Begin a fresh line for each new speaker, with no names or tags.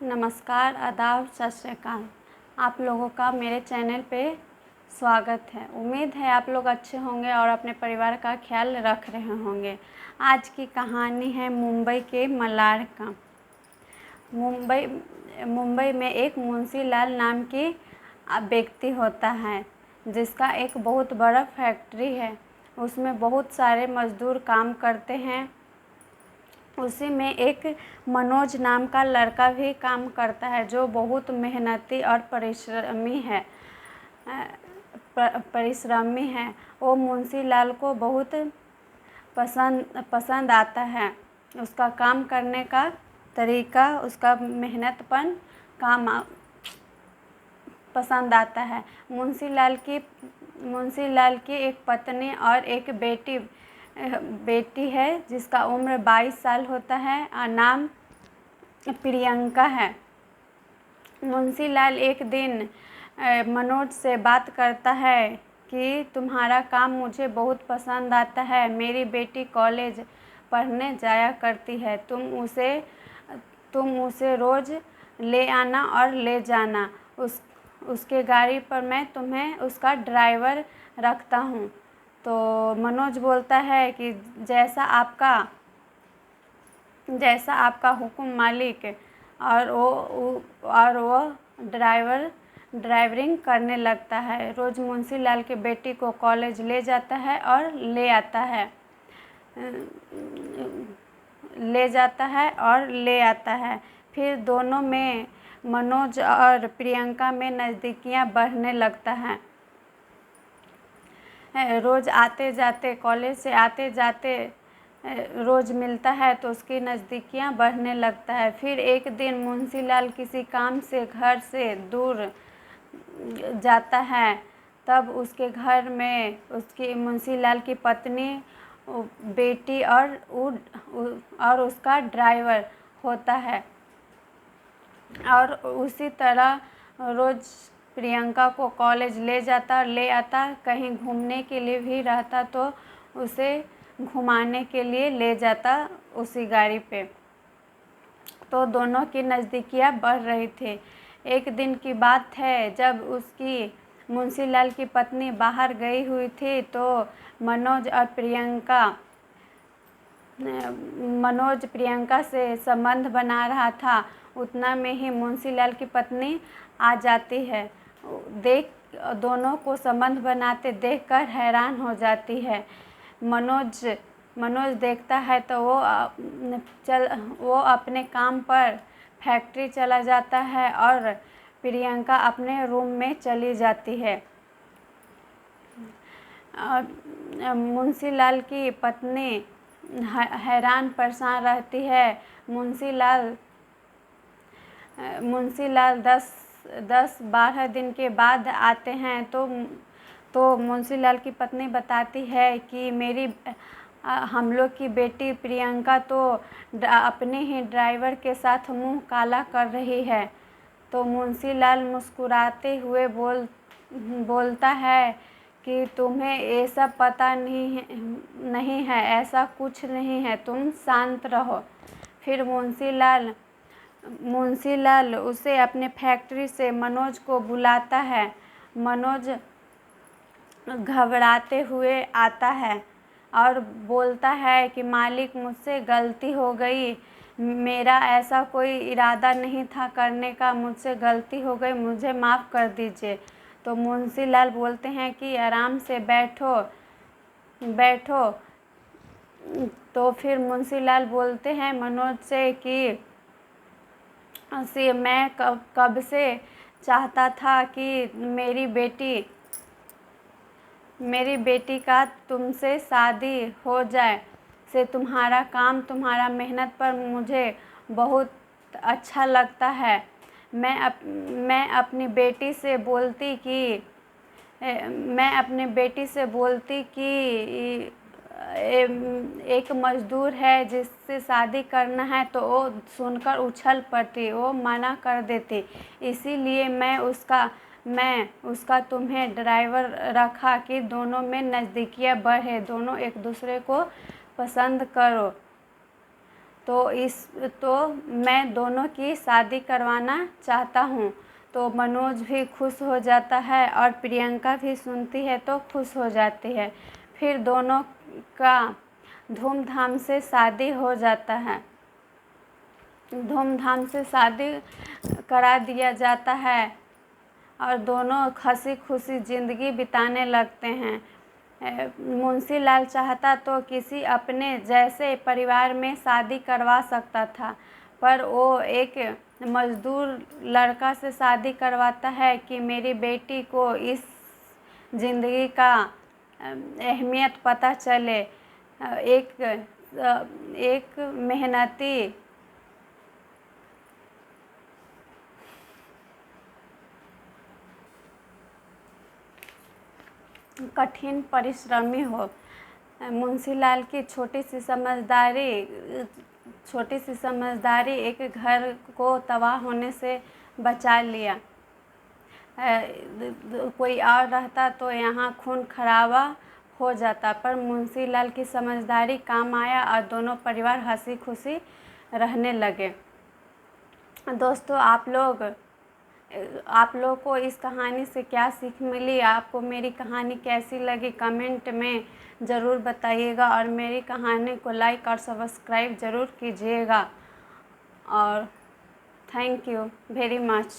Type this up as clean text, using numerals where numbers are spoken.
नमस्कार, आदाब, सत श्री अकाल। आप लोगों का मेरे चैनल पे स्वागत है। उम्मीद है आप लोग अच्छे होंगे और अपने परिवार का ख्याल रख रहे होंगे। आज की कहानी है मुंबई के मलार का। मुंबई में एक मुंशी लाल नाम की व्यक्ति होता है, जिसका एक बहुत बड़ा फैक्ट्री है। उसमें बहुत सारे मज़दूर काम करते हैं। उसी में एक मनोज नाम का लड़का भी काम करता है, जो बहुत मेहनती और परिश्रमी है। वो मुंशी लाल को बहुत पसंद आता है। उसका काम करने का तरीका, उसका मेहनतपन काम पसंद आता है। मुंशी लाल की एक पत्नी और एक बेटी है, जिसका उम्र 22 साल होता है और नाम प्रियंका है। मुंशी लाल एक दिन मनोज से बात करता है कि तुम्हारा काम मुझे बहुत पसंद आता है। मेरी बेटी कॉलेज पढ़ने जाया करती है। तुम उसे रोज़ ले आना और ले जाना। उसके गाड़ी पर मैं तुम्हें उसका ड्राइवर रखता हूँ। तो मनोज बोलता है कि जैसा आपका हुक्म मालिक। और वो ड्राइवरिंग करने लगता है। रोज़ मुंशी लाल के बेटी को कॉलेज ले जाता है और ले आता है। फिर दोनों में, मनोज और प्रियंका में, नज़दीकियाँ बढ़ने लगता है। रोज़ आते जाते, कॉलेज से आते जाते रोज़ मिलता है तो उसकी नज़दीकियाँ बढ़ने लगता है। फिर एक दिन मुंशी लाल किसी काम से घर से दूर जाता है। तब उसके घर में उसकी मुंशी लाल की पत्नी, बेटी और उसका ड्राइवर होता है। और उसी तरह रोज़ प्रियंका को कॉलेज ले जाता और ले आता। कहीं घूमने के लिए भी रहता तो उसे घुमाने के लिए ले जाता उसी गाड़ी पे। तो दोनों की नज़दीकियाँ बढ़ रही थी। एक दिन की बात है, जब उसकी मुंशी लाल की पत्नी बाहर गई हुई थी तो मनोज प्रियंका से संबंध बना रहा था। उतना में ही मुंशी लाल की पत्नी आ जाती है। दोनों को संबंध बनाते देखकर हैरान हो जाती है। मनोज देखता है तो वो अपने काम पर फैक्ट्री चला जाता है और प्रियंका अपने रूम में चली जाती है। और मुंशी लाल की पत्नी हैरान परेशान रहती है। मुंशी लाल 10-12 दिन के बाद आते हैं तो मुंशी लाल की पत्नी बताती है कि हम लोग की बेटी प्रियंका तो अपने ही ड्राइवर के साथ मुंह काला कर रही है। तो मुंशी लाल मुस्कुराते हुए बोलता है कि तुम्हें ये सब पता नहीं है, ऐसा कुछ नहीं है, तुम शांत रहो। फिर मुंशी लाल उसे अपने फैक्ट्री से मनोज को बुलाता है। मनोज घबराते हुए आता है और बोलता है कि मालिक, मुझसे गलती हो गई। मेरा ऐसा कोई इरादा नहीं था करने का, मुझसे गलती हो गई, मुझे माफ़ कर दीजिए। तो मुंशी लाल बोलते हैं कि आराम से बैठो। तो फिर मुंशी लाल बोलते हैं मनोज से कि मैं कब से चाहता था कि मेरी बेटी का तुमसे शादी हो जाए। तुम्हारा काम, तुम्हारा मेहनत पर मुझे बहुत अच्छा लगता है। मैं अपनी बेटी से बोलती कि एक मज़दूर है जिससे शादी करना है, तो वो सुनकर उछल पड़ती, वो मना कर देती। इसीलिए मैं उसका तुम्हें ड्राइवर रखा कि दोनों में नज़दीकियाँ बढ़े, दोनों एक दूसरे को पसंद करो। तो मैं दोनों की शादी करवाना चाहता हूँ। तो मनोज भी खुश हो जाता है और प्रियंका भी सुनती है तो खुश हो जाती है। फिर दोनों का धूमधाम से शादी हो जाता है, धूमधाम से शादी करा दिया जाता है और दोनों हंसी खुशी ज़िंदगी बिताने लगते हैं। मुंशीलाल चाहता तो किसी अपने जैसे परिवार में शादी करवा सकता था, पर वो एक मज़दूर लड़का से शादी करवाता है कि मेरी बेटी को इस ज़िंदगी का अहमियत पता चले। एक मेहनती कठिन परिश्रमी हो। मुंशीलाल की छोटी सी समझदारी एक घर को तबाह होने से बचा लिया। कोई और रहता तो यहाँ खून खराबा हो जाता, पर मुंशीलाल की समझदारी काम आया और दोनों परिवार हंसी खुशी रहने लगे। दोस्तों, आप लोग को इस कहानी से क्या सीख मिली? आपको मेरी कहानी कैसी लगी? कमेंट में ज़रूर बताइएगा और मेरी कहानी को लाइक और सब्सक्राइब ज़रूर कीजिएगा। और थैंक यू वेरी मच।